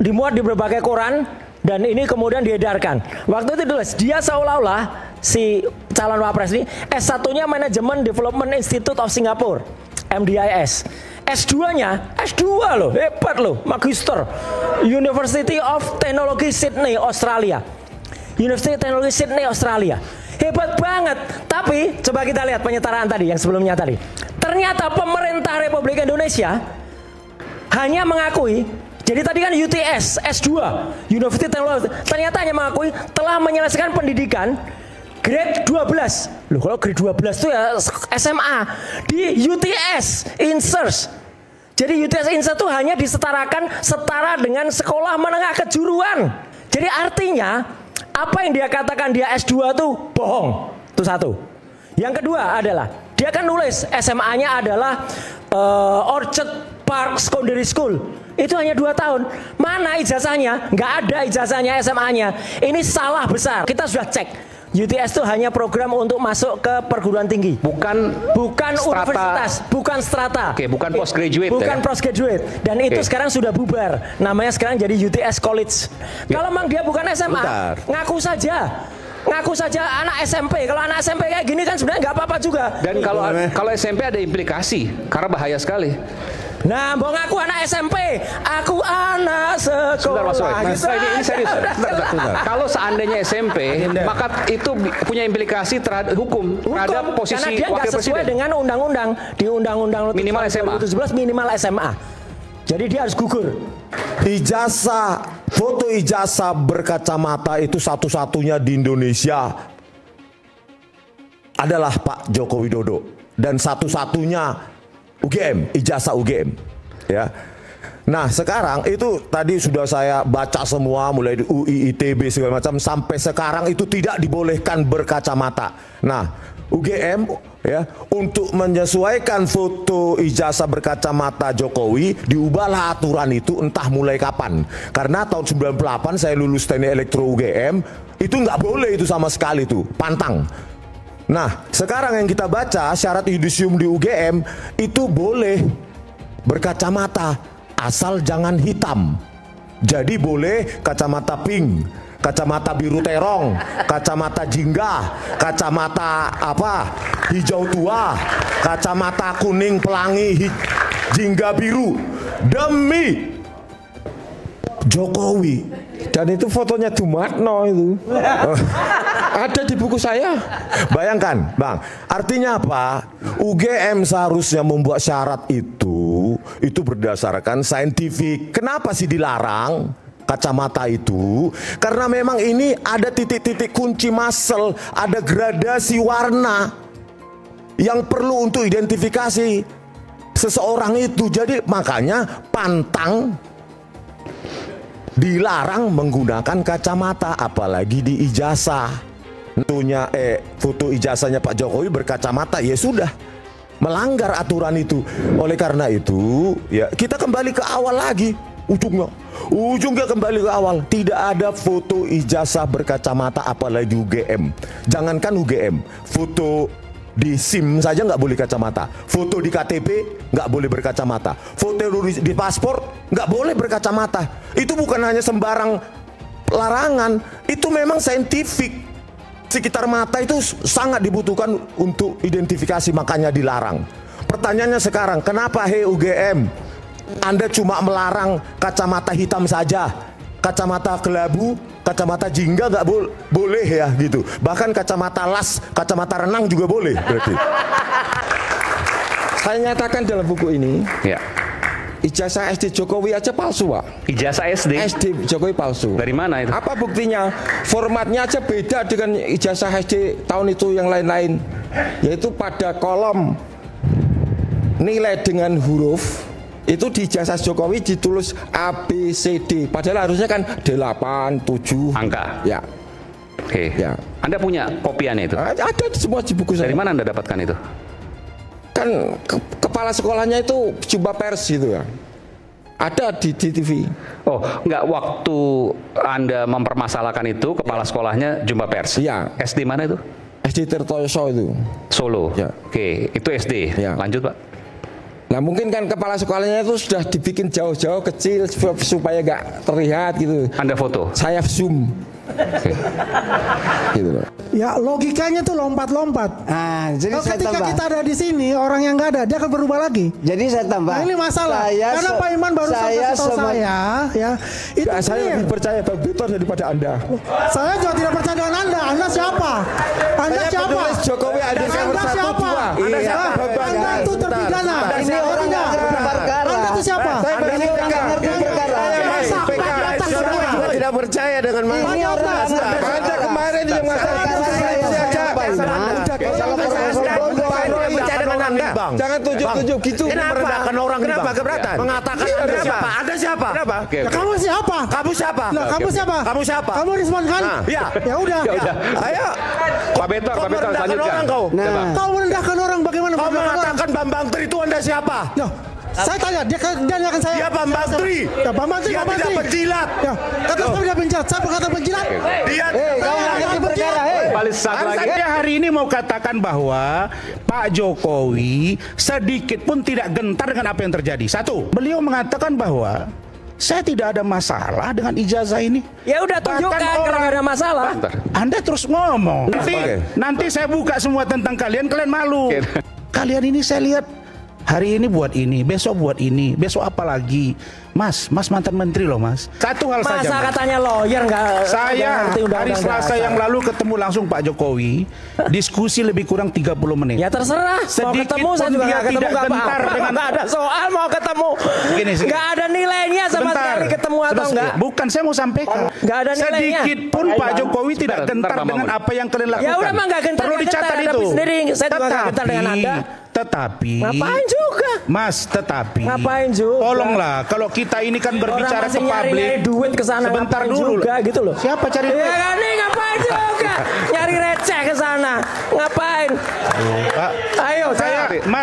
dimuat di berbagai koran dan ini kemudian diedarkan. Waktu itu ditulis dia seolah-olah si calon wapres ini S1-nya Management Development Institute of Singapore, MDIS. S2-nya, S2 loh, hebat loh, Magister, University of Technology Sydney, Australia. University of Technology Sydney, Australia. Hebat banget. Tapi coba kita lihat penyetaraan tadi yang sebelumnya tadi. Ternyata pemerintah Republik Indonesia hanya mengakui, jadi tadi kan UTS, S2, University of Technology, ternyata hanya mengakui telah menyelesaikan pendidikan grade 12. Loh, kalau grade 12 itu ya SMA. Di UTS Insert. Jadi UTS Insert itu hanya setara dengan sekolah menengah kejuruan. Jadi artinya apa yang dia katakan dia S2 itu bohong. Itu satu. Yang kedua adalah dia kan nulis SMA-nya adalah Orchard Park Secondary School. Itu hanya 2 tahun. Mana ijazahnya? Nggak ada ijazahnya SMA-nya. Ini salah besar. Kita sudah cek. UTS itu hanya program untuk masuk ke perguruan tinggi. Bukan universitas, bukan strata. Oke, bukan postgraduate. Bukan postgraduate. Dan itu sekarang sudah bubar. Namanya sekarang jadi UTS College. Kalau memang dia bukan SMA, ngaku saja. Ngaku saja anak SMP. Kalau anak SMP kayak gini kan sebenarnya nggak apa-apa juga. Dan kalau SMP ada implikasi karena bahaya sekali. Nah, mau ngaku anak SMP, aku anak sekolah. Sebentar, Mas Wahid. Ini serius. Kalau seandainya SMP, maka itu punya implikasi terhadap hukum terhadap posisi karena dia wakil nggak sesuai presiden. dengan undang-undang. Di undang-undang minimal SMA. 2017 minimal SMA. Jadi dia harus gugur. Ijazah, foto ijazah berkacamata itu satu-satunya di Indonesia adalah Pak Joko Widodo, dan satu-satunya UGM, ijazah UGM, ya. Nah sekarang itu tadi sudah saya baca semua mulai di UI, ITB segala macam, sampai sekarang itu tidak dibolehkan berkacamata. Nah UGM ya untuk menyesuaikan foto ijazah berkacamata Jokowi diubahlah aturan itu entah mulai kapan. Karena tahun 98 saya lulus teknik elektro UGM itu nggak boleh itu sama sekali tuh, pantang. Nah, sekarang yang kita baca syarat yudisium di UGM itu boleh berkacamata asal jangan hitam. Jadi boleh kacamata pink, kacamata biru terong, kacamata jingga, kacamata hijau tua, kacamata kuning pelangi, jingga biru demi Jokowi. Dan itu fotonya Dumatno itu. Ada di buku saya. Bayangkan, Bang. Artinya apa? UGM seharusnya membuat syarat itu berdasarkan saintifik. Kenapa sih dilarang kacamata itu? Karena memang ini ada titik-titik kunci muscle, ada gradasi warna yang perlu untuk identifikasi seseorang itu. Jadi makanya pantang dilarang menggunakan kacamata, apalagi di ijazah. Tentunya foto ijazahnya Pak Jokowi berkacamata, ya sudah melanggar aturan itu. Oleh karena itu ya kita kembali ke awal lagi, ujungnya kembali ke awal. Tidak ada foto ijazah berkacamata apalagi UGM. Jangankan UGM, foto di SIM saja nggak boleh kacamata, foto di KTP nggak boleh berkacamata, foto di paspor nggak boleh berkacamata. Itu bukan hanya sembarang larangan, itu memang saintifik. Sekitar mata itu sangat dibutuhkan untuk identifikasi, makanya dilarang. Pertanyaannya sekarang, kenapa UGM Anda cuma melarang kacamata hitam saja, kacamata kelabu, kacamata jingga nggak boleh ya gitu. Bahkan kacamata las, kacamata renang juga boleh berarti. Saya nyatakan dalam buku ini, ya, ijazah SD Jokowi aja palsu, Pak. Ijazah SD? SD Jokowi palsu. Dari mana itu? Apa buktinya? Formatnya aja beda dengan ijazah SD tahun itu yang lain-lain. Yaitu pada kolom nilai dengan huruf, itu di ijazah Jokowi ditulis A, B, C, D. Padahal harusnya kan 8, 7. Angka? Ya. Oke. Ya. Anda punya kopiannya itu? Ada semua di buku saya. Dari mana Anda dapatkan itu? Kan kepala sekolahnya itu jumpa pers gitu ya. Ada di TV. Oh, enggak, waktu Anda mempermasalahkan itu kepala sekolahnya jumpa pers? Iya. SD mana itu? SD Tirtoyoso itu. Solo? Ya. Oke, itu SD. Ya. Lanjut Pak. Nah mungkin kan kepala sekolahnya itu sudah dibikin jauh-jauh kecil supaya nggak terlihat gitu. Anda foto? Saya zoom. Gitu loh. Ya logikanya tuh lompat-lompat. Nah, jadi saya ketika tambah. kita ada di sini, orang yang nggak ada, dia akan berubah lagi. Jadi saya tambah. Nah ini masalah. Karena Pak Iman baru kasih tahu saya, ya itu Saya clear. lebih percaya Bang Victor daripada Anda. Saya juga tidak percaya dengan Anda. Anda siapa? Anda Saya siapa? penulis Jokowi ada Anda siapa? Anda siapa? Anda itu terpidana. Ini orang nggak ngerti perkara. Anda itu siapa? Saya Ini orang nggak ngerti perkara. Juga tidak percaya dengan Ini orang nggak ngerti Anda perkara. kemarin yang masalah jangan tunjuk-tunjuk gitu. merendahkan orang ini, Bang. Keberatan? Mengatakan Anda siapa? Anda siapa? Kenapa? Oke, Ya, oke. kamu siapa? Kamu siapa? Lah, kamu siapa? Kamu siapa? Kamu Risman kan? Nah, iya. Ya udah. Ayo. Pak Betor, Kau merendahkan lanjutkan. orang kau. Coba. Kau merendahkan orang bagaimana? Kau merendahkan orang? mengatakan Bambang Tri itu Anda siapa? Ya, saya tanya, dia akan saya. Dia Bambang Tri. Ya, Bambang Tri. Dia Bambang tidak Tri. penjilat. Ya, kata saya tidak penjilat. Saya berkata penjilat. Dia Kau nggak ngerti perkara. Balik satu lagi. Saya hari ini mau katakan bahwa Pak Jokowi sedikit pun tidak gentar dengan apa yang terjadi. Satu, beliau mengatakan bahwa saya tidak ada masalah dengan ijazah ini. Ya udah tunjukkan Bahkan kalau nggak ada masalah. Bentar. Anda terus ngomong. Oke. Nanti saya buka semua tentang kalian malu. Oke. Kalian ini saya lihat hari ini buat ini, besok buat ini, besok apa lagi? Mas mantan menteri loh Mas. Satu hal saja. Masa Mas. katanya lawyer nggak Saya ngerti hari undang-undang Selasa dasar. yang lalu ketemu langsung Pak Jokowi, diskusi lebih kurang 30 menit. Ya terserah, mau Sedikit ketemu saya pun juga dia nggak ketemu tidak nggak gentar apa-apa. dengan- Nggak ada soal mau ketemu. Segini. Nggak ada nilainya sama Sebentar. sekali ketemu atau Sebentar. enggak. Bukan, saya mau sampaikan. Nggak ada nilainya. Sedikit pun Pak Jokowi tidak Bentar, gentar Bang dengan Mamun. apa yang kalian lakukan. Ya udah, mah nggak gentar, Perlu nggak gentar. dicatat Hadapi itu. sendiri. Saya juga nggak gentar dengan Anda. Tetapi. Ngapain juga? Mas, tetapi. Ngapain juga? Tolonglah, kalau kita ini kan berbicara Orang masih ke publik. nyari duit ke sana, Sebentar ngapain dulu. juga gitu loh. Siapa cari duit? Ya kan nih ngapain juga? Nyari receh ke sana. Ngapain? Pak, Ayo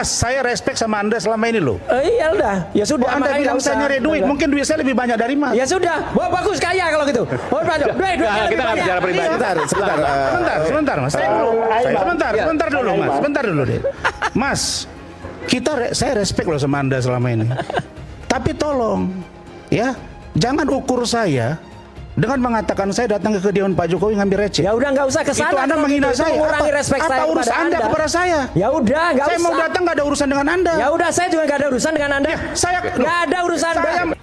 saya respect sama Anda selama ini loh. Iya udah. Ya sudah. Anda makanya bilang nggak saya usah. nyari duit, Udah. mungkin duit saya lebih banyak dari Mas. Ya sudah. Wah bagus kaya kalau gitu. Oh duit Nah, kita nggak bicara pribadi. Sebentar, Mas. Sebentar dulu, Mas. Sebentar dulu deh. Mas, saya respect loh sama Anda selama ini. Tapi tolong, ya, jangan ukur saya dengan mengatakan saya datang ke kediaman Pak Jokowi ngambil receh. Ya udah nggak usah ke sana. Itu Anda kalau menghina gitu. Itu saya. mengurangi respect Apa saya urusan kepada Anda kepada saya? Ya udah nggak usah. Saya mau datang nggak ada urusan dengan Anda. Ya udah saya juga nggak ada urusan dengan Anda. Saya Nggak ada urusan.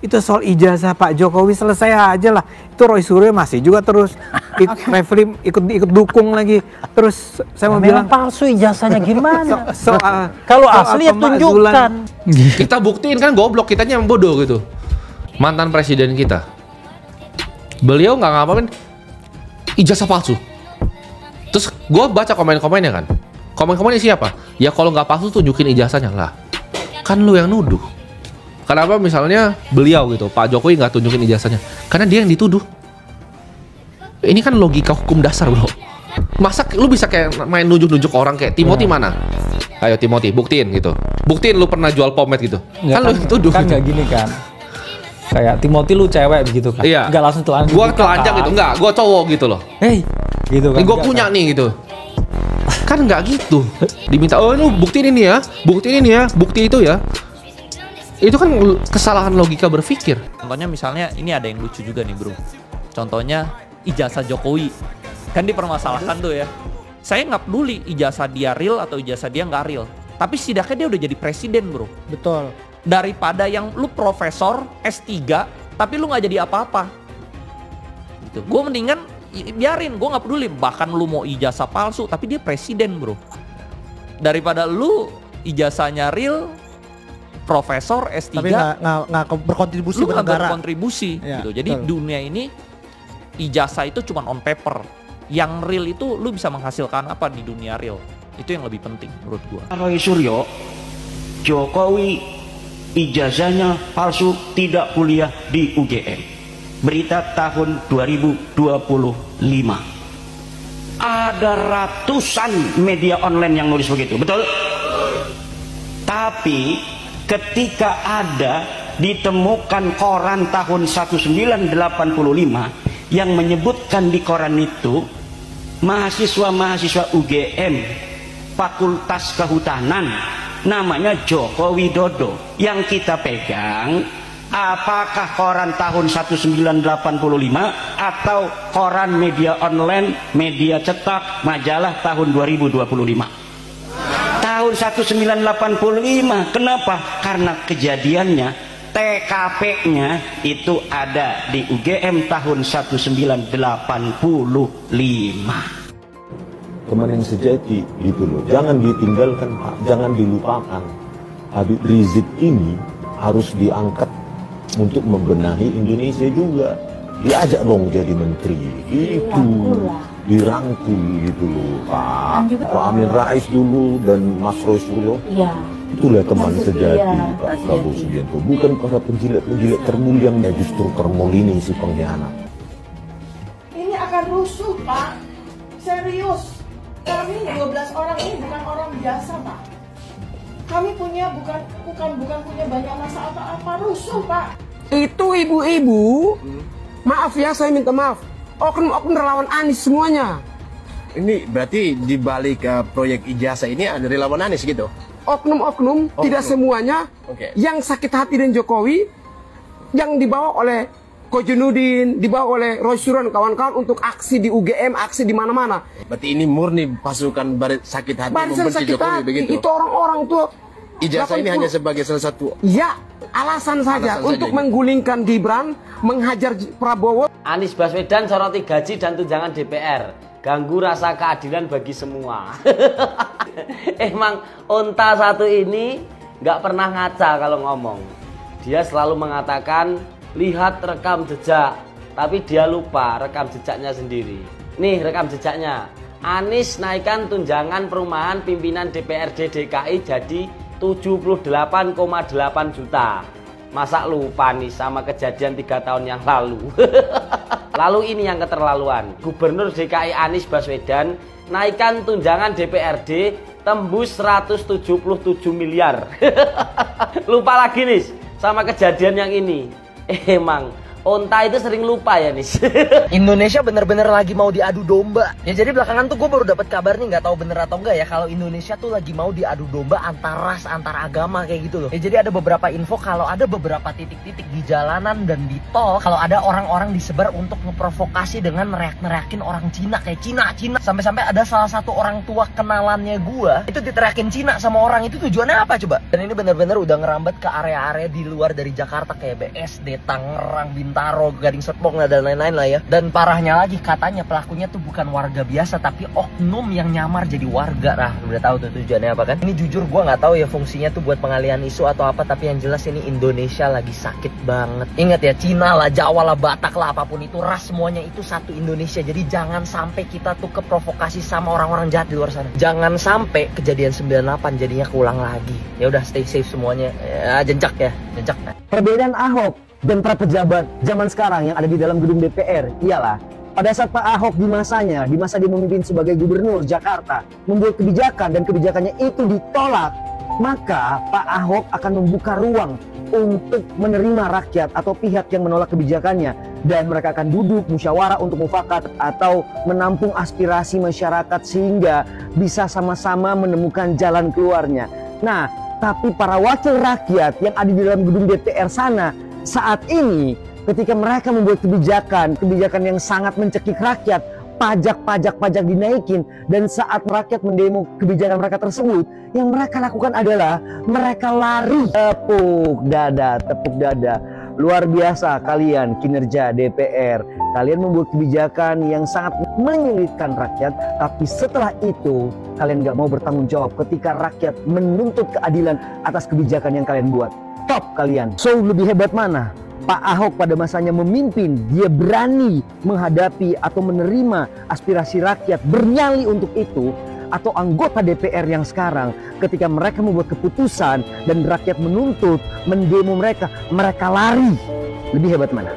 Itu soal ijazah Pak Jokowi selesai aja lah. Itu Roy Suryo masih juga terus Refli ikut dukung lagi. Terus saya mau bilang palsu ijazahnya gimana? soal Kalau soal asli ya pemakzulan. tunjukkan. Kita buktiin kan goblok, kitanya yang bodoh gitu. Mantan presiden kita, beliau nggak ngapain ijazah palsu. Terus gue baca komen-komennya kan. Komen-komennya siapa? Ya kalau nggak palsu tunjukin ijazahnya lah. Kan lu yang nuduh. Kenapa misalnya beliau gitu, Pak Jokowi nggak tunjukin ijazahnya? Karena dia yang dituduh. Ini kan logika hukum dasar bro. Masa lu bisa kayak main nunjuk-nunjuk orang kayak Timothy mana? Ayo Timothy, buktiin gitu. Buktiin lu pernah jual pomade gitu. Kan lu yang tuduh Kan gitu. nggak gini kan. Kayak Timothy lu cewek begitu kan. Iya. Nggak langsung telanjang. Gua telanjang gitu, enggak, gua cowok gitu loh. Hei, gitu kan. Ini gua Nggak punya kan. nih gitu. Kan nggak gitu. Diminta, oh lu buktiin ini ya, buktiin ini ya, bukti itu ya. Itu kan kesalahan logika berpikir. Contohnya misalnya ini ada yang lucu juga nih bro. Contohnya ijazah Jokowi. Kan dipermasalahkan tuh ya. Saya nggak peduli ijazah dia real atau ijazah dia nggak real. Tapi setidaknya dia udah jadi presiden bro. Betul. Daripada yang lu profesor S3 tapi lu nggak jadi apa-apa. Gitu. Gue mendingan biarin, gue nggak peduli. Bahkan lu mau ijazah palsu tapi dia presiden bro. Daripada lu ijazahnya real, profesor S3 Tapi nggak berkontribusi lu nggak bernegara. berkontribusi Ya, gitu. Jadi betul. dunia ini ijazah itu cuma on paper. Yang real itu lu bisa menghasilkan apa di dunia real. Itu yang lebih penting menurut gua. Roy Suryo, Jokowi ijazahnya palsu, tidak kuliah di UGM. Berita tahun 2025. Ada ratusan media online yang nulis begitu, betul? Tapi ketika ada ditemukan koran tahun 1985 yang menyebutkan di koran itu mahasiswa-mahasiswa UGM Fakultas Kehutanan namanya Joko Widodo. Yang kita pegang, apakah koran tahun 1985 atau koran media online, media cetak, majalah tahun 2025? Tahun 1985. Kenapa? Karena kejadiannya TKP-nya itu ada di UGM tahun 1985. Teman yang sejati gitu loh, jangan ditinggalkan Pak, jangan dilupakan. Habib Rizik ini harus diangkat untuk membenahi Indonesia juga. Diajak dong jadi menteri, itu dirangkul gitu loh Pak. Pak Amin Rais dulu dan Mas Rasulullah. Iya. Itulah teman sejati Pak Prabowo Subianto, bukan para penjilat-penjilat termulia yang justru termul ini si pengkhianat. Ini akan rusuh Pak, serius. Kami 12 orang ini bukan orang biasa Pak. Kami punya bukan punya banyak masa apa-apa, rusuh Pak. Itu ibu-ibu, maaf ya saya minta maaf, oknum-oknum relawan Anies semuanya. Ini berarti di balik proyek ijazah ini ada relawan Anies gitu? Oknum-oknum, tidak semuanya. Yang sakit hati dengan Jokowi, yang dibawa oleh Kojenudin, dibawa oleh Roy Suryo dan kawan-kawan untuk aksi di UGM, aksi di mana-mana. Berarti ini murni pasukan barisan sakit hati membenci Jokowi begitu? Itu orang-orang tuh. Ijazah ini hanya sebagai salah satu. Ya, alasan saja untuk menggulingkan Gibran, menghajar Prabowo. Anies Baswedan soroti gaji dan tunjangan DPR, ganggu rasa keadilan bagi semua. Emang unta satu ini nggak pernah ngaca kalau ngomong. Dia selalu mengatakan lihat rekam jejak, tapi dia lupa rekam jejaknya sendiri. Nih rekam jejaknya. Anies naikkan tunjangan perumahan pimpinan DPRD DKI jadi 78,8 juta. Masa lupa nih sama kejadian 3 tahun yang lalu. Lalu ini yang keterlaluan. Gubernur DKI Anies Baswedan naikkan tunjangan DPRD tembus 177 miliar. Lupa lagi nih sama kejadian yang ini. Emang onta itu sering lupa ya nih. Indonesia bener-bener lagi mau diadu domba. Ya jadi belakangan tuh gue baru dapat kabar nih, nggak tahu bener atau enggak ya, kalau Indonesia tuh lagi mau diadu domba antar ras, antar agama kayak gitu loh. Ya jadi ada beberapa info kalau ada beberapa titik-titik di jalanan dan di tol, kalau ada orang-orang disebar untuk ngeprovokasi dengan neriak-neriakin orang Cina kayak Cina. Sampai-sampai ada salah satu orang tua kenalannya gue itu diteriakin Cina sama orang itu, tujuannya apa coba? Dan ini bener-bener udah ngerambat ke area-area di luar dari Jakarta kayak BSD, Tangerang, Bintaro, Gading Serpong dan lain-lain lah ya. Dan parahnya lagi katanya pelakunya tuh bukan warga biasa tapi oknum yang nyamar jadi warga. Nah, udah tahu tuh tujuannya apa kan? Ini jujur gue nggak tahu ya fungsinya tuh buat pengalihan isu atau apa, tapi yang jelas ini Indonesia lagi sakit banget. Ingat ya, Cina lah, Jawa lah, Batak lah, apapun itu ras semuanya itu satu Indonesia. Jadi jangan sampai kita tuh keprovokasi sama orang-orang jahat di luar sana. Jangan sampai kejadian 98 jadinya keulang lagi. Ya udah, stay safe semuanya. Ya, jencak ya, jencak. Perbedaan Ahok dan para pejabat zaman sekarang yang ada di dalam gedung DPR ialah pada saat Pak Ahok di masanya, di masa dia memimpin sebagai gubernur Jakarta, membuat kebijakan dan kebijakannya itu ditolak, maka Pak Ahok akan membuka ruang untuk menerima rakyat atau pihak yang menolak kebijakannya, dan mereka akan duduk musyawarah untuk mufakat atau menampung aspirasi masyarakat sehingga bisa sama-sama menemukan jalan keluarnya. Nah, tapi para wakil rakyat yang ada di dalam gedung DPR sana saat ini, ketika mereka membuat kebijakan yang sangat mencekik rakyat, pajak dinaikin, dan saat rakyat mendemo kebijakan mereka tersebut, yang mereka lakukan adalah mereka lari. Tepuk dada. Luar biasa kalian kinerja DPR. Kalian membuat kebijakan yang sangat menyulitkan rakyat, tapi setelah itu kalian gak mau bertanggung jawab ketika rakyat menuntut keadilan atas kebijakan yang kalian buat. Top kalian. So, lebih hebat mana? Pak Ahok pada masanya memimpin, dia berani menghadapi atau menerima aspirasi rakyat, bernyali untuk itu, atau anggota DPR yang sekarang ketika mereka membuat keputusan dan rakyat menuntut, mendemo mereka lari. Lebih hebat mana?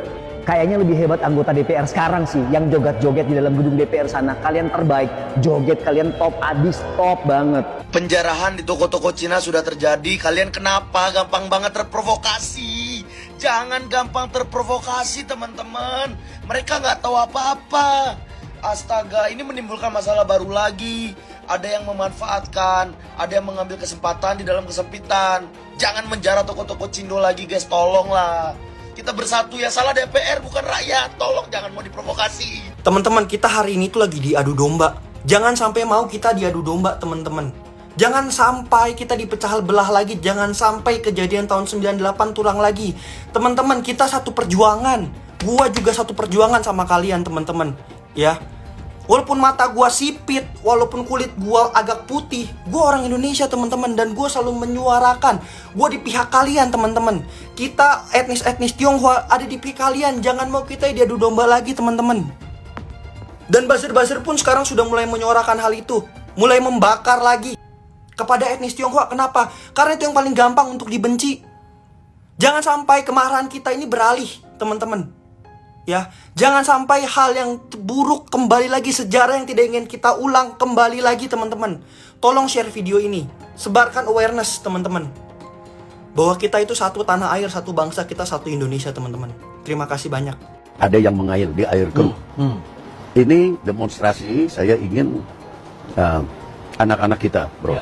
Kayaknya lebih hebat anggota DPR sekarang sih yang joget-joget di dalam gedung DPR sana. Kalian terbaik, joget kalian top abis, top banget. Penjarahan di toko-toko Cina sudah terjadi. Kalian kenapa gampang banget terprovokasi? Jangan gampang terprovokasi teman-teman. Mereka nggak tahu apa-apa. Astaga, ini menimbulkan masalah baru lagi. ada yang memanfaatkan, ada yang mengambil kesempatan di dalam kesempitan. Jangan menjara toko-toko Cindo lagi guys, tolonglah. Kita bersatu, yang salah DPR bukan rakyat. Tolong jangan mau diprovokasi. Teman-teman, kita hari ini tuh lagi diadu domba. Jangan sampai mau kita diadu domba, teman-teman. Jangan sampai kita dipecah belah lagi. Jangan sampai kejadian tahun 98 tulang lagi. Teman-teman, kita satu perjuangan. Gua juga satu perjuangan sama kalian, teman-teman. Ya. Walaupun mata gua sipit, walaupun kulit gua agak putih, gua orang Indonesia, teman-teman, dan gua selalu menyuarakan, gua di pihak kalian, teman-teman. Kita etnis-etnis Tionghoa ada di pihak kalian. Jangan mau kita diadu domba lagi, teman-teman. Dan buzzer-buzzer pun sekarang sudah mulai menyuarakan hal itu, mulai membakar lagi kepada etnis Tionghoa. Kenapa? Karena itu yang paling gampang untuk dibenci. Jangan sampai kemarahan kita ini beralih, teman-teman. Ya, jangan sampai hal yang buruk kembali lagi, sejarah yang tidak ingin kita ulang kembali lagi, teman-teman. Tolong share video ini, sebarkan awareness, teman-teman, bahwa kita itu satu tanah air, satu bangsa, kita satu Indonesia, teman-teman. Terima kasih banyak. Ada yang mengair di air keruh. Ini demonstrasi, saya ingin anak-anak kita, bro,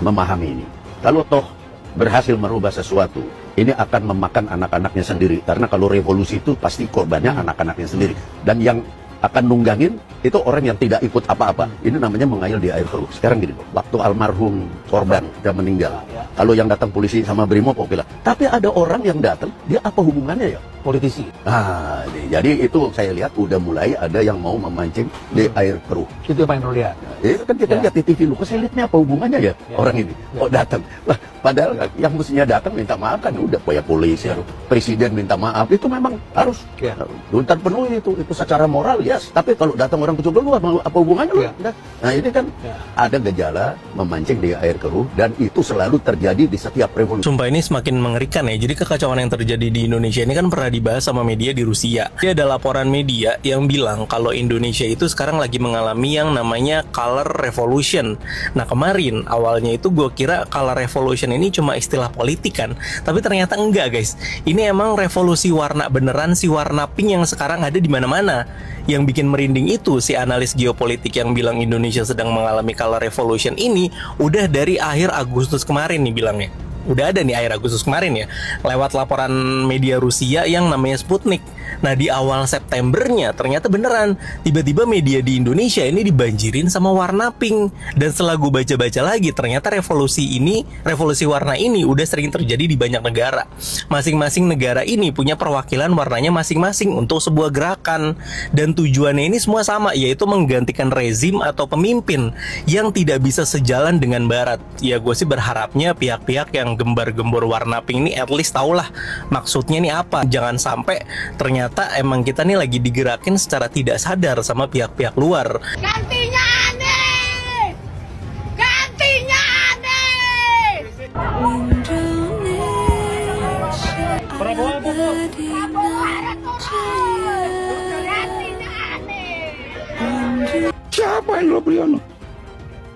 memahami ini. Kalau toh berhasil merubah sesuatu, ini akan memakan anak-anaknya sendiri. Karena kalau revolusi itu pasti korbannya anak-anaknya sendiri. Dan yang akan nunggangin itu orang yang tidak ikut apa-apa. Ini namanya mengail di air keruh. Sekarang gini, waktu almarhum korban dia meninggal, kalau yang datang polisi sama Brimob bilang, tapi ada orang yang datang, dia apa hubungannya ya? Politisi. Nah, jadi itu saya lihat udah mulai ada yang mau memancing di air keruh. Itu yang paling perlu lihat. Itu kan kita lihat di TV lu, kok saya lihatnya apa hubungannya ya orang ini? Kok datang? Lah, padahal yang mestinya datang minta maaf kan udah ya polisi, presiden minta maaf, itu memang harus tuntutan penuh itu secara moral yes. Tapi kalau datang orang kecil lu apa hubungannya lu? Nah ini kan ada gejala memancing di air keruh dan itu selalu terjadi di setiap revolusi. Sumpah ini semakin mengerikan ya. Jadi kekacauan yang terjadi di Indonesia ini kan pernah dibahas sama media di Rusia. Ini ada laporan media yang bilang kalau Indonesia itu sekarang lagi mengalami yang namanya color revolution. Nah kemarin awalnya itu gue kira color revolution ini cuma istilah politik kan, tapi ternyata enggak guys. Ini emang revolusi warna beneran, si warna pink yang sekarang ada di mana-mana. Yang bikin merinding itu si analis geopolitik yang bilang Indonesia sedang mengalami color revolution ini udah dari akhir Agustus kemarin nih bilangnya. Udah ada nih akhir Agustus kemarin ya, lewat laporan media Rusia yang namanya Sputnik. Nah di awal Septembernya ternyata beneran tiba-tiba media di Indonesia ini dibanjirin sama warna pink. Dan setelah gue baca-baca lagi ternyata revolusi warna ini udah sering terjadi di banyak negara. Masing-masing negara ini punya perwakilan warnanya masing-masing untuk sebuah gerakan. Dan tujuannya ini semua sama, yaitu menggantikan rezim atau pemimpin yang tidak bisa sejalan dengan Barat. Ya gue sih berharapnya pihak-pihak yang gembar-gembor warna pink ini at least tahulah maksudnya ini apa. Jangan sampai ternyata emang kita nih lagi digerakin secara tidak sadar sama pihak-pihak luar. Gantinya aneh! Gantinya aneh! Prabowo Siapa Hendro Priyono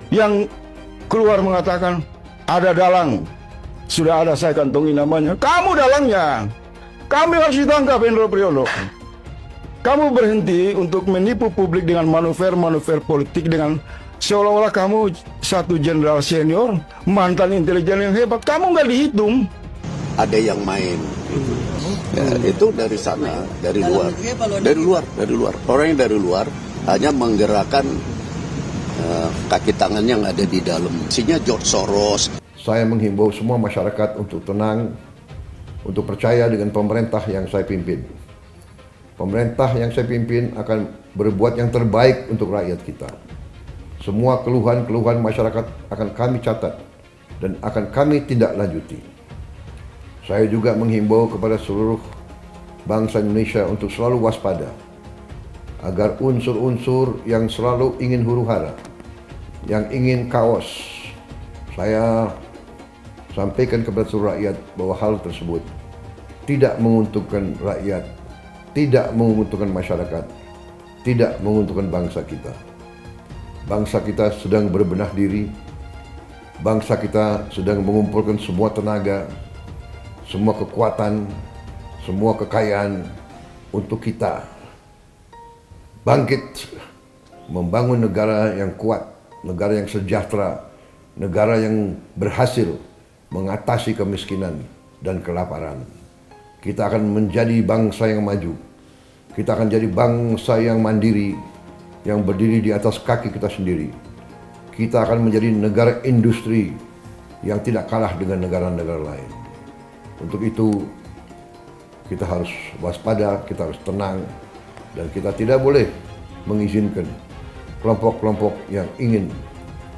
yang keluar mengatakan ada dalang? Sudah ada saya kantongi namanya. Kamu dalangnya. Kami harus ditangkap Hendro Priyono. Kamu berhenti untuk menipu publik dengan manuver-manuver politik dengan seolah-olah kamu satu jenderal senior, mantan intelijen yang hebat. Kamu nggak dihitung. Ada yang main gitu. Ya, itu dari sana, dari luar. Orang yang dari luar hanya menggerakkan kaki tangan yang ada di dalam. Isinya George Soros. Saya menghimbau semua masyarakat untuk tenang, untuk percaya dengan pemerintah yang saya pimpin. Pemerintah yang saya pimpin akan berbuat yang terbaik untuk rakyat kita. Semua keluhan-keluhan masyarakat akan kami catat dan akan kami tindak lanjuti. Saya juga menghimbau kepada seluruh bangsa Indonesia untuk selalu waspada agar unsur-unsur yang selalu ingin huru-hara, yang ingin kaos, saya sampaikan kepada seluruh rakyat bahwa hal tersebut tidak menguntungkan rakyat, tidak menguntungkan masyarakat, tidak menguntungkan bangsa kita. Bangsa kita sedang berbenah diri, bangsa kita sedang mengumpulkan semua tenaga, semua kekuatan, semua kekayaan untuk kita bangkit, membangun negara yang kuat, negara yang sejahtera, negara yang berhasil mengatasi kemiskinan dan kelaparan. Kita akan menjadi bangsa yang maju. Kita akan jadi bangsa yang mandiri, yang berdiri di atas kaki kita sendiri. Kita akan menjadi negara industri yang tidak kalah dengan negara-negara lain. Untuk itu, kita harus waspada, kita harus tenang, dan kita tidak boleh mengizinkan kelompok-kelompok yang ingin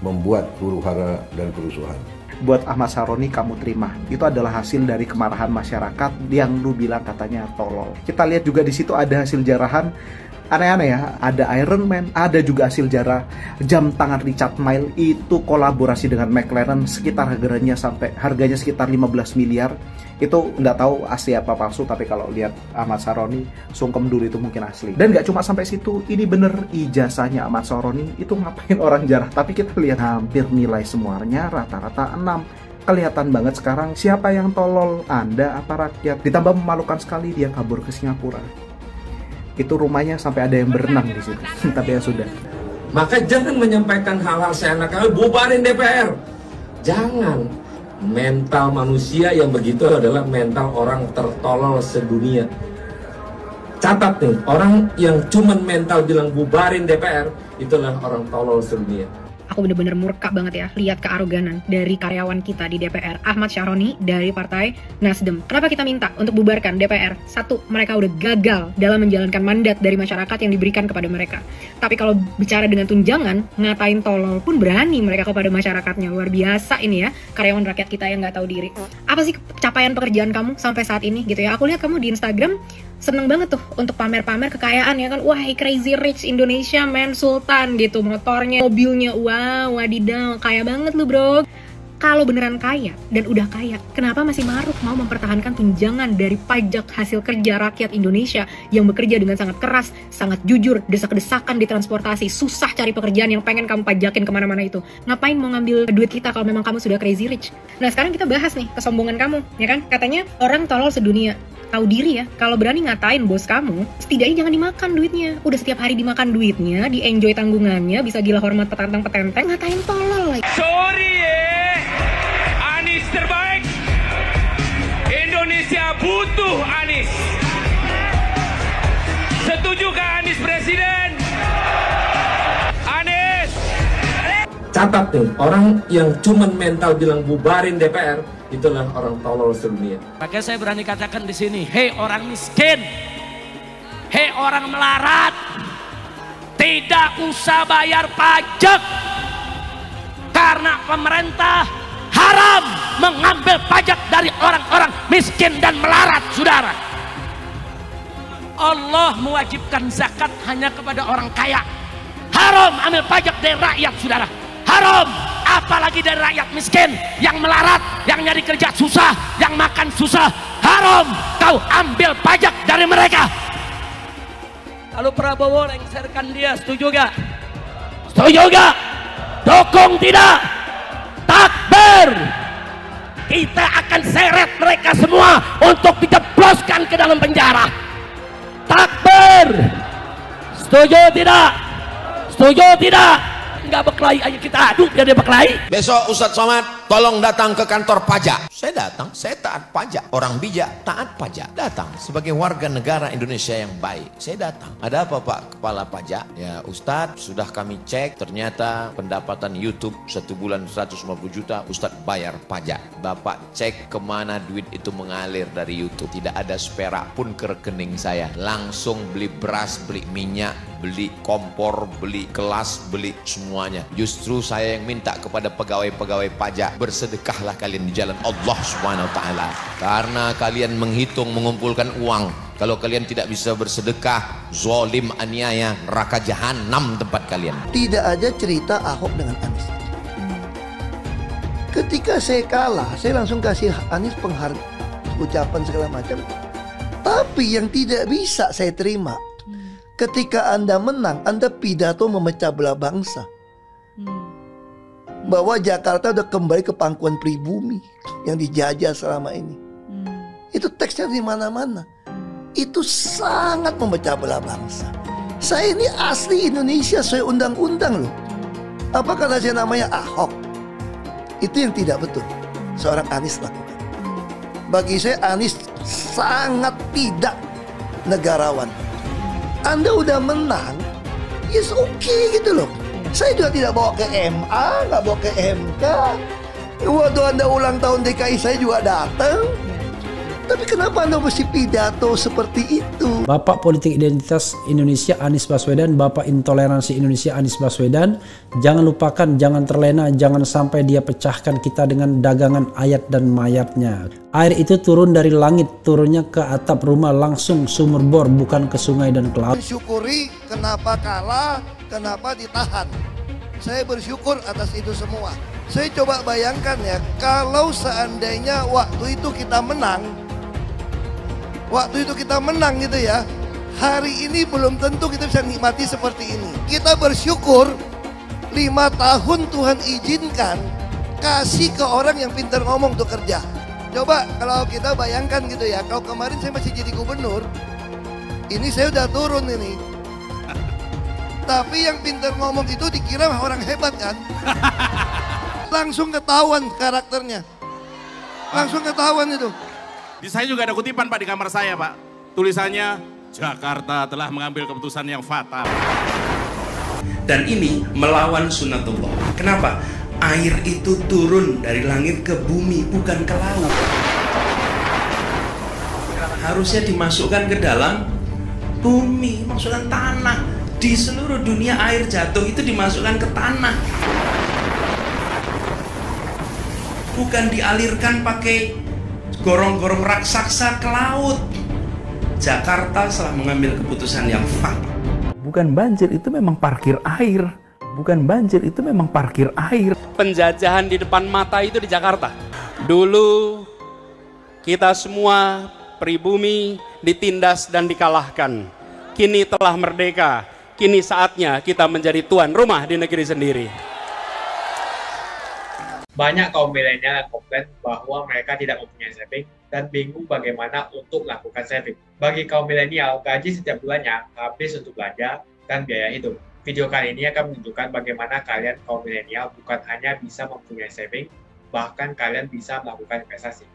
membuat huru-hara dan kerusuhan. Buat Ahmad Saroni kamu terima. Itu adalah hasil dari kemarahan masyarakat yang lu bilang katanya tolol. Kita lihat juga di situ ada hasil jarahan aneh-aneh ya. Ada Iron Man, ada juga hasil jarah jam tangan Richard Mille, itu kolaborasi dengan McLaren, sekitar harganya sekitar 15 miliar. Itu nggak tahu asli apa palsu, tapi kalau lihat Ahmad Saroni sungkem dulu itu mungkin asli. Dan nggak cuma sampai situ, ini bener ijazahnya Ahmad Saroni itu ngapain orang jarah, tapi kita lihat hampir nilai semuanya rata-rata 6. Kelihatan banget sekarang siapa yang tolol, Anda apa rakyat. Ditambah memalukan sekali dia kabur ke Singapura. Itu rumahnya sampai ada yang berenang di situ. Tapi ya sudah. Maka jangan menyampaikan hal-hal seenaknya, bubarin DPR. Jangan. Mental manusia yang begitu adalah mental orang tertolol sedunia. Catat nih, orang yang cuman mental bilang bubarin DPR, itulah orang tolol sedunia. Aku bener-bener murka banget ya lihat kearoganan dari karyawan kita di DPR, Ahmad Saroni dari Partai Nasdem. Kenapa kita minta untuk bubarkan DPR? Satu, mereka udah gagal dalam menjalankan mandat dari masyarakat yang diberikan kepada mereka. Tapi kalau bicara dengan tunjangan, ngatain tolol pun berani mereka kepada masyarakatnya. Luar biasa ini ya, karyawan rakyat kita yang nggak tahu diri. Apa sih capaian pekerjaan kamu sampai saat ini gitu ya? Aku lihat kamu di Instagram seneng banget tuh untuk pamer-pamer kekayaan ya kan. Wah, crazy rich Indonesia man, sultan gitu, motornya, mobilnya, wow, wadidaw, kaya banget lu bro. Kalau beneran kaya dan udah kaya, kenapa masih maruk mau mempertahankan tunjangan dari pajak hasil kerja rakyat Indonesia yang bekerja dengan sangat keras, sangat jujur, desak-desakan di transportasi, susah cari pekerjaan yang pengen kamu pajakin kemana-mana itu. Ngapain mau ngambil duit kita kalau memang kamu sudah crazy rich? Nah sekarang kita bahas nih kesombongan kamu, ya kan? Katanya orang tolol sedunia. Tahu diri ya, kalau berani ngatain bos kamu, setidaknya jangan dimakan duitnya. Udah setiap hari dimakan duitnya, di-enjoy tanggungannya, bisa gila hormat petantang-petenteng, ngatain tolol lagi. Sorry Anies terbaik. Indonesia butuh Anies. Setujukah Anies presiden? Anies. Catat nih, orang yang cuman mental bilang bubarin DPR, itulah orang tolol sedunia. Makanya saya berani katakan di sini, hei orang miskin, hei orang melarat, tidak usah bayar pajak karena pemerintah haram mengambil pajak dari orang-orang miskin dan melarat, saudara. Allah mewajibkan zakat hanya kepada orang kaya. Haram ambil pajak dari rakyat, saudara. Haram, apalagi dari rakyat miskin yang melarat, yang nyari kerja susah, yang makan susah. Haram kau ambil pajak dari mereka. Lalu Prabowo lengserkan dia, setuju gak? Setuju gak? Dukung tidak? Takbir. Kita akan seret mereka semua untuk dijebloskan ke dalam penjara. Takbir. Setuju tidak? Setuju tidak? Nggak berkelahi aja kita adu biar dia berkelahi. Besok Ustadz Somad tolong datang ke kantor pajak. Saya datang, saya taat pajak. Orang bijak taat pajak. Datang sebagai warga negara Indonesia yang baik. Saya datang. Ada apa Pak Kepala Pajak? Ya Ustadz, sudah kami cek ternyata pendapatan YouTube 1 bulan 150 juta Ustadz bayar pajak. Bapak cek kemana duit itu mengalir dari YouTube. Tidak ada seperak pun ke rekening saya. Langsung beli beras, beli minyak, beli kompor, beli kelas, beli semuanya. Justru saya yang minta kepada pegawai-pegawai pajak, bersedekahlah kalian di jalan Allah Subhanahu wa taala. Karena kalian menghitung, mengumpulkan uang. Kalau kalian tidak bisa bersedekah, zalim, aniaya, neraka jahanam tempat kalian. Tidak ada cerita Ahok dengan Anies. Ketika saya kalah, saya langsung kasih Anies penghargaan, ucapan segala macam. Tapi yang tidak bisa saya terima, ketika Anda menang, Anda pidato memecah belah bangsa. Bahwa Jakarta udah kembali ke pangkuan pribumi yang dijajah selama ini. Itu teksnya di mana-mana. Itu sangat memecah belah bangsa. Saya ini asli Indonesia sesuai undang-undang loh. Apa kata saya namanya Ahok? Itu yang tidak betul seorang Anies lakukan. Bagi saya Anies sangat tidak negarawan. Anda udah menang, yes okay gitu loh. Saya juga tidak bawa ke MA, nggak bawa ke MK. Waktu Anda ulang tahun DKI saya juga datang. Tapi kenapa Anda mesti pidato seperti itu? Bapak Politik Identitas Indonesia Anies Baswedan, Bapak Intoleransi Indonesia Anies Baswedan. Jangan lupakan, jangan terlena, jangan sampai dia pecahkan kita dengan dagangan ayat dan mayatnya. Air itu turun dari langit, turunnya ke atap rumah langsung sumur bor, bukan ke sungai dan ke laut. Syukuri kenapa kalah, kenapa ditahan. Saya bersyukur atas itu semua. Saya coba bayangkan ya, kalau seandainya waktu itu kita menang, gitu ya, hari ini belum tentu kita bisa nikmati seperti ini. Kita bersyukur 5 tahun Tuhan izinkan kasih ke orang yang pintar ngomong untuk kerja. Coba kalau kita bayangkan gitu ya, kalau kemarin saya masih jadi gubernur, ini saya udah turun ini. Tapi yang pintar ngomong itu dikira orang hebat kan? Langsung ketahuan karakternya. Langsung ketahuan itu. Di saya juga ada kutipan Pak di kamar saya Pak. Tulisannya, Jakarta telah mengambil keputusan yang fatal. Dan ini melawan sunatullah. Kenapa? Air itu turun dari langit ke bumi, bukan ke laut. Harusnya dimasukkan ke dalam bumi, masukkan tanah. Di seluruh dunia air jatuh itu dimasukkan ke tanah. Bukan dialirkan pakai gorong-gorong raksasa ke laut. Jakarta telah mengambil keputusan yang fatal. Bukan banjir, itu memang parkir air. Bukan banjir, itu memang parkir air. Penjajahan di depan mata itu di Jakarta. Dulu kita semua pribumi ditindas dan dikalahkan. Kini telah merdeka. Kini saatnya kita menjadi tuan rumah di negeri sendiri. Banyak kaum milenial yang komplain bahwa mereka tidak mempunyai saving dan bingung bagaimana untuk melakukan saving. Bagi kaum milenial, gaji setiap bulannya habis untuk belanja dan biaya hidup. Video kali ini akan menunjukkan bagaimana kalian kaum milenial bukan hanya bisa mempunyai saving, bahkan kalian bisa melakukan investasi.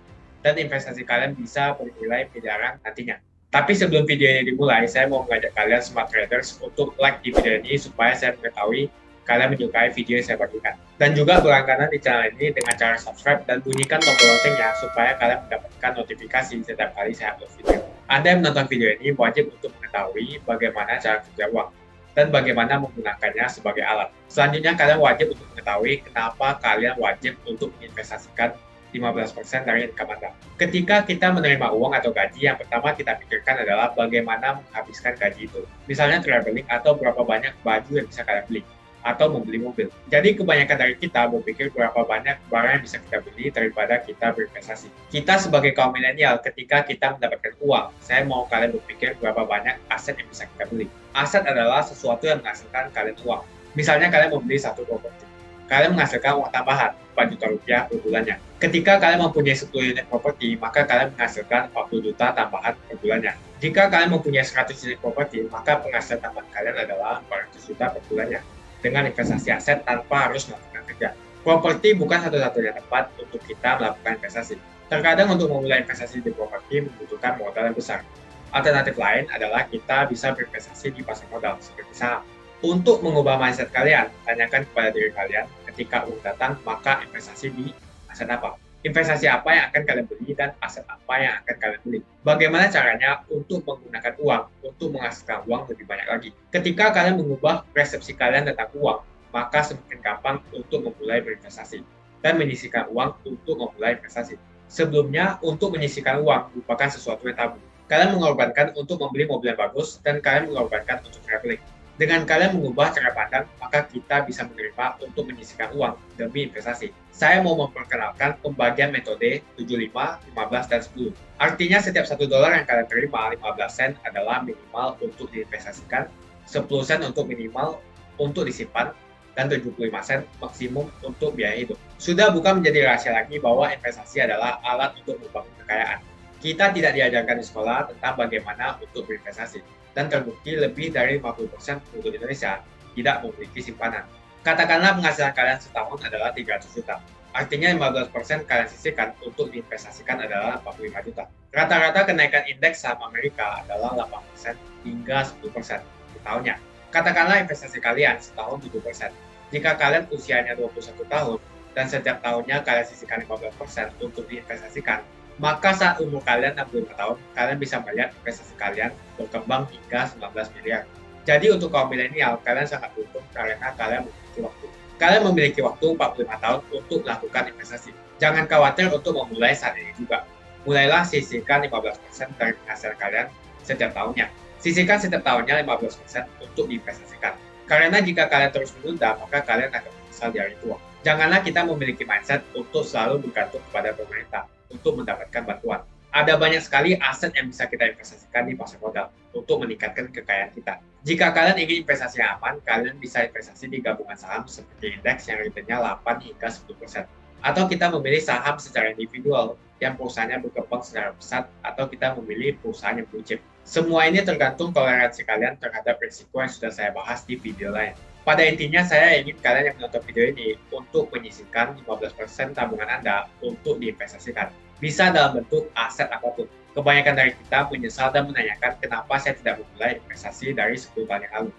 Dan investasi kalian bisa bernilai miliaran nantinya. Tapi sebelum video ini dimulai, saya mau mengajak kalian smart traders untuk like di video ini supaya saya mengetahui kalian menyukai video yang saya bagikan. Dan juga berlangganan di channel ini dengan cara subscribe dan bunyikan tombol loncengnya supaya kalian mendapatkan notifikasi setiap kali saya upload video. Anda yang menonton video ini wajib untuk mengetahui bagaimana cara kerja uang dan bagaimana menggunakannya sebagai alat. Selanjutnya kalian wajib untuk mengetahui kenapa kalian wajib untuk menginvestasikan 15% dari income Anda. Ketika kita menerima uang atau gaji, yang pertama kita pikirkan adalah bagaimana menghabiskan gaji itu. Misalnya traveling atau berapa banyak baju yang bisa kalian beli, atau membeli mobil. Jadi kebanyakan dari kita berpikir berapa banyak barang yang bisa kita beli daripada kita berinvestasi. Kita sebagai kaum milenial, ketika kita mendapatkan uang, saya mau kalian berpikir berapa banyak aset yang bisa kita beli. Aset adalah sesuatu yang menghasilkan kalian uang. Misalnya kalian membeli satu properti. Kalian menghasilkan uang tambahan 4 juta rupiah per bulannya. Ketika kalian mempunyai 10 unit properti, maka kalian menghasilkan 40 juta tambahan per bulannya. Jika kalian mempunyai 100 unit properti, maka penghasilan tambahan kalian adalah 400 juta per bulannya. Dengan investasi aset tanpa harus melakukan kerja. Properti bukan satu-satunya tempat untuk kita melakukan investasi. Terkadang untuk memulai investasi di properti membutuhkan modal yang besar. Alternatif lain adalah kita bisa berinvestasi di pasar modal seperti saham. Untuk mengubah mindset kalian, tanyakan kepada diri kalian ketika uang datang, maka investasi di aset apa? Investasi apa yang akan kalian beli dan aset apa yang akan kalian beli. Bagaimana caranya untuk menggunakan uang untuk menghasilkan uang lebih banyak lagi. Ketika kalian mengubah persepsi kalian tentang uang, maka semakin gampang untuk memulai berinvestasi dan menyisihkan uang untuk memulai investasi. Sebelumnya, untuk menyisihkan uang merupakan sesuatu yang tabu. Kalian mengorbankan untuk membeli mobil yang bagus dan kalian mengorbankan untuk traveling. Dengan kalian mengubah cara pandang, maka kita bisa menerima untuk menyisihkan uang demi investasi. Saya mau memperkenalkan pembagian metode 75, 15, dan 10. Artinya setiap $1 yang kalian terima, 15 sen adalah minimal untuk diinvestasikan, 10 sen untuk minimal untuk disimpan, dan 75 sen maksimum untuk biaya hidup. Sudah bukan menjadi rahasia lagi bahwa investasi adalah alat untuk membangun kekayaan. Kita tidak diajarkan di sekolah tentang bagaimana untuk berinvestasi. Dan terbukti lebih dari 50% penduduk Indonesia tidak memiliki simpanan. Katakanlah penghasilan kalian setahun adalah 300 juta. Artinya 15% kalian sisihkan untuk diinvestasikan adalah 45 juta. Rata-rata kenaikan indeks saham Amerika adalah 8% hingga 10% di tahunnya. Katakanlah investasi kalian setahun 7%. Jika kalian usianya 21 tahun dan setiap tahunnya kalian sisihkan 15% untuk diinvestasikan, maka saat umur kalian 65 tahun, kalian bisa melihat investasi kalian berkembang hingga 19 miliar. Jadi untuk kaum milenial, kalian sangat beruntung karena kalian memiliki waktu. Kalian memiliki waktu 45 tahun untuk melakukan investasi. Jangan khawatir untuk memulai saat ini juga. Mulailah sisihkan 15% dari penghasilan kalian setiap tahunnya. Sisihkan setiap tahunnya 15% untuk diinvestasikan. Karena jika kalian terus menunda, maka kalian akan menyesal di hari tua. Janganlah kita memiliki mindset untuk selalu bergantung kepada pemerintah untuk mendapatkan bantuan. Ada banyak sekali aset yang bisa kita investasikan di pasar modal untuk meningkatkan kekayaan kita. Jika kalian ingin investasi yang aman, kalian bisa investasi di gabungan saham seperti indeks yang returnnya 8 hingga 10%. Atau kita memilih saham secara individual yang perusahaannya berkembang secara pesat, atau kita memilih perusahaan yang blue chip. Semua ini tergantung toleransi kalian terhadap risiko yang sudah saya bahas di video lain. Pada intinya, saya ingin kalian yang menonton video ini untuk menyisihkan 15% tabungan Anda untuk diinvestasikan. Bisa dalam bentuk aset apapun. Kebanyakan dari kita menyesal dan menanyakan kenapa saya tidak memulai investasi dari 10 tahun yang lalu.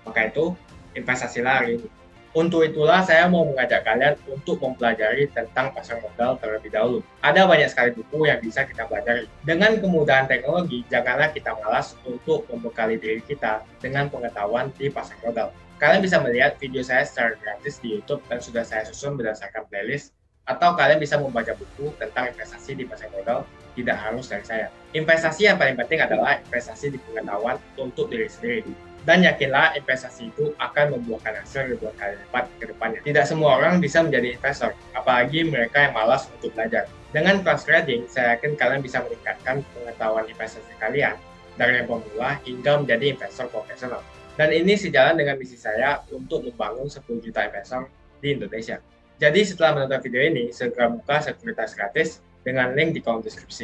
Maka itu, investasilah hari ini. Untuk itulah saya mau mengajak kalian untuk mempelajari tentang pasar modal terlebih dahulu. Ada banyak sekali buku yang bisa kita pelajari. Dengan kemudahan teknologi, janganlah kita malas untuk membekali diri kita dengan pengetahuan di pasar modal. Kalian bisa melihat video saya secara gratis di YouTube dan sudah saya susun berdasarkan playlist, atau kalian bisa membaca buku tentang investasi di pasar modal, tidak harus dari saya. Investasi yang paling penting adalah investasi di pengetahuan untuk diri sendiri. Dan yakinlah investasi itu akan membuahkan hasil ribuan kali lipat ke depannya. Tidak semua orang bisa menjadi investor, apalagi mereka yang malas untuk belajar. Dengan kelas trading, saya yakin kalian bisa meningkatkan pengetahuan investasi kalian dari yang pemula hingga menjadi investor profesional. Dan ini sejalan dengan misi saya untuk membangun 10 juta investor di Indonesia. Jadi setelah menonton video ini, segera buka sekuritas gratis dengan link di kolom deskripsi.